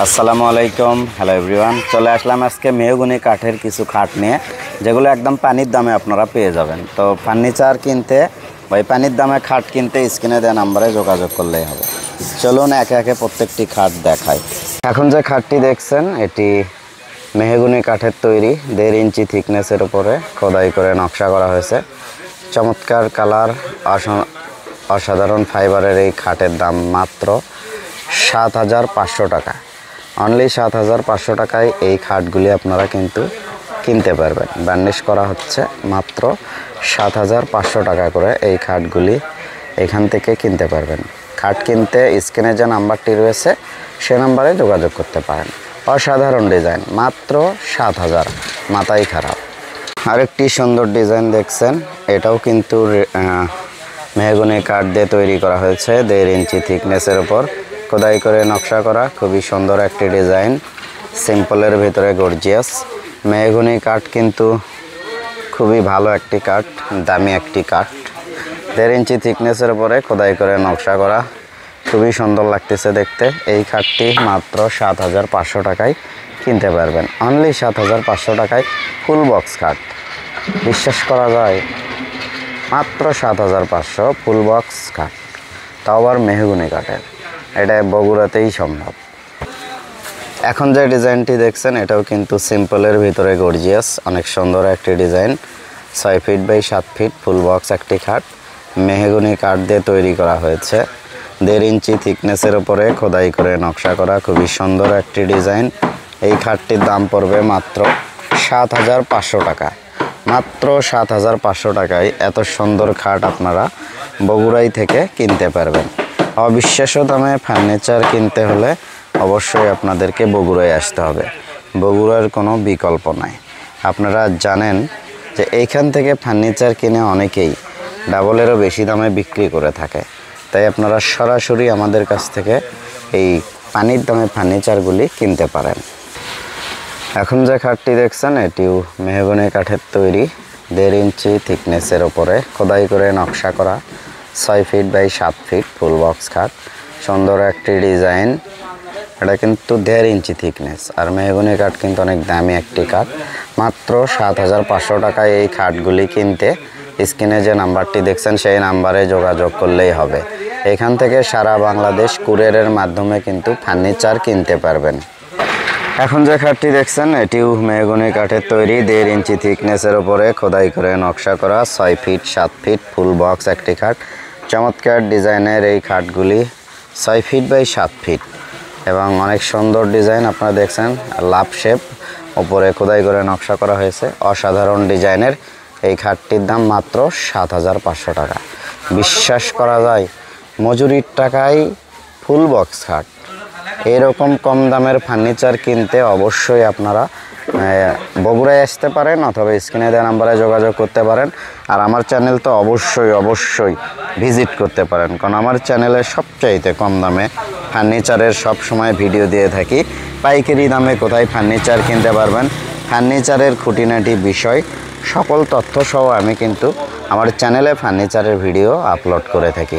আসসালামু আলাইকুম। Hello everyone, চলে আসলাম আজকে মেহগনি কাঠের কিছু খাট নিয়ে, যেগুলো একদম পানির দামে আপনারা পেয়ে যাবেন। তো ফার্নিচার কিনতে বা পানির দামে খাট কিনতে স্ক্রিনে দেওয়া নাম্বারে যোগাযোগ করলেই হবে। চলুন একে একে প্রত্যেকটি খাট দেখাই। এখন যে খাটটি দেখছেন এটি মেহগনি কাঠের তৈরি, 1.5 ইঞ্চি থিকনেসের উপরে খোদাই করে নকশা করা হয়েছে। চমৎকার কালার, অসাধারণ ফাইবারের এই খাটের দাম মাত্র 7,500 টাকা। অনলি 7,500 টাকায় এই খাটগুলি আপনারা কিন্তু কিনতে পারবেন। বার্নিশ করা হচ্ছে মাত্র 7,500 টাকা করে। এই খাটগুলি এখান থেকে কিনতে পারবেন। খাট কিনতে স্ক্রিনে যে নাম্বারটি রয়েছে সে নাম্বারে যোগাযোগ করতে পারেন। অসাধারণ ডিজাইন, মাত্র 7,000, মাথাই খারাপ। আরেকটি সুন্দর ডিজাইন দেখছেন, এটাও কিন্তু মেহগনি কাঠ দিয়ে তৈরি করা হয়েছে। 1.5 ইঞ্চি থিকনেসের উপর খোদাই করে নকশা করা, খুবই সুন্দর একটি ডিজাইন। সিম্পলের ভিতরে গর্জিয়াস। মেহগনি কাঠ কিন্তু খুবই ভালো একটি কাঠ, দামি একটি কাঠ। 1.5 ইঞ্চি থিকনেসের উপরে খোদাই করে নকশা করা, খুবই সুন্দর লাগতেছে দেখতে। এই খাটটি মাত্র 7,500 টাকায় কিনতে পারবেন। অনলি 7,500 টাকায় ফুল বক্স খাট। বিশ্বাস করা যায়? মাত্র 7,500 ফুল বক্স কাঠ, তাও আবার মেহগনি কাঠের। এটা বগুড়াতেই সম্ভব। এখন যে ডিজাইনটি দেখছেন এটাও কিন্তু সিম্পলের ভিতরে গর্জিয়াস, অনেক সুন্দর একটি design. 6 feet by 7 feet full box একটি খাট, মেহগনি কাঠ দিয়ে তৈরি করা হয়েছে। 1.5 ইঞ্চি থিকনেসের উপরে খোদাই করে নকশা করা, খুবই সুন্দর একটি ডিজাইন। এই খাটটির দাম পড়বে মাত্র 7,500 টাকা। মাত্র 7,500 টাকায় এত সুন্দর খাট আপনারা বগুড়াই থেকে কিনতে পারবেন। অবিশ্বাস্য দামে ফার্নিচার কিনতে হলে অবশ্যই আপনাদেরকে বগুড়ায় আসতে হবে। বগুড়ার কোনো বিকল্প নাই। আপনারা জানেন যে এইখান থেকে ফার্নিচার কিনে অনেকেই ডাবলেরও বেশি দামে বিক্রি করে থাকে। তাই আপনারা সরাসরি আমাদের কাছ থেকে এই পানির দামে ফার্নিচারগুলি কিনতে পারেন। এখন যে খাটটি দেখছেন এটিও মেহগনি কাঠের তৈরি, 1.5 ইঞ্চি থিকনেসের উপরে খোদাই করে নকশা করা, 6 feet by 7 feet full box খাট। সুন্দর একটি ডিজাইন। এটা কিন্তু 1.5 ইঞ্চি থিকনেস, আর মেহগনি কাঠ কিন্তু অনেক দামি একটি কাঠ। মাত্র 7,500 টাকায় এই খাটগুলি কিনতে স্ক্রিনে যে নাম্বারটি দেখছেন সেই নাম্বারে যোগাযোগ করলেই হবে। এখান থেকে সারা বাংলাদেশ কুরিয়ারের মাধ্যমে কিন্তু ফার্নিচার কিনতে পারবেন। এখন যে খাটটি দেখছেন এটিও মেহগনি কাঠের তৈরি, 1.5 ইঞ্চি থিকনেসের উপরে খোদাই করে নকশা করা, 6 ফিট 7 ফিট ফুল বক্স একটি খাট। চমৎকার ডিজাইনের এই খাটগুলি 6 ফিট বাই 7 ফিট এবং অনেক সুন্দর ডিজাইন। আপনারা দেখছেন লাভ শেপ উপরে খোদাই করে নকশা করা হয়েছে। অসাধারণ ডিজাইনের এই খাটটির দাম মাত্র 7,500 টাকা। বিশ্বাস করা যায়? মজুরির টাকায় ফুল বক্স খাট। এরকম কম দামের ফার্নিচার কিনতে অবশ্যই আপনারা বগুড়ায় আসতে পারেন অথবা স্ক্রিনে দেওয়া নাম্বারে যোগাযোগ করতে পারেন। আর আমার চ্যানেল তো অবশ্যই ভিজিট করতে পারেন, কারণ আমার চ্যানেলে সবচাইতে কম দামে ফার্নিচারের সব সময় ভিডিও দিয়ে থাকি। পাইকারি দামে কোথায় ফার্নিচার কিনতে পারবেন, ফার্নিচারের খুঁটিনাটি বিষয় সকল তথ্য সহ আমি কিন্তু আমার চ্যানেলে ফার্নিচারের ভিডিও আপলোড করে থাকি।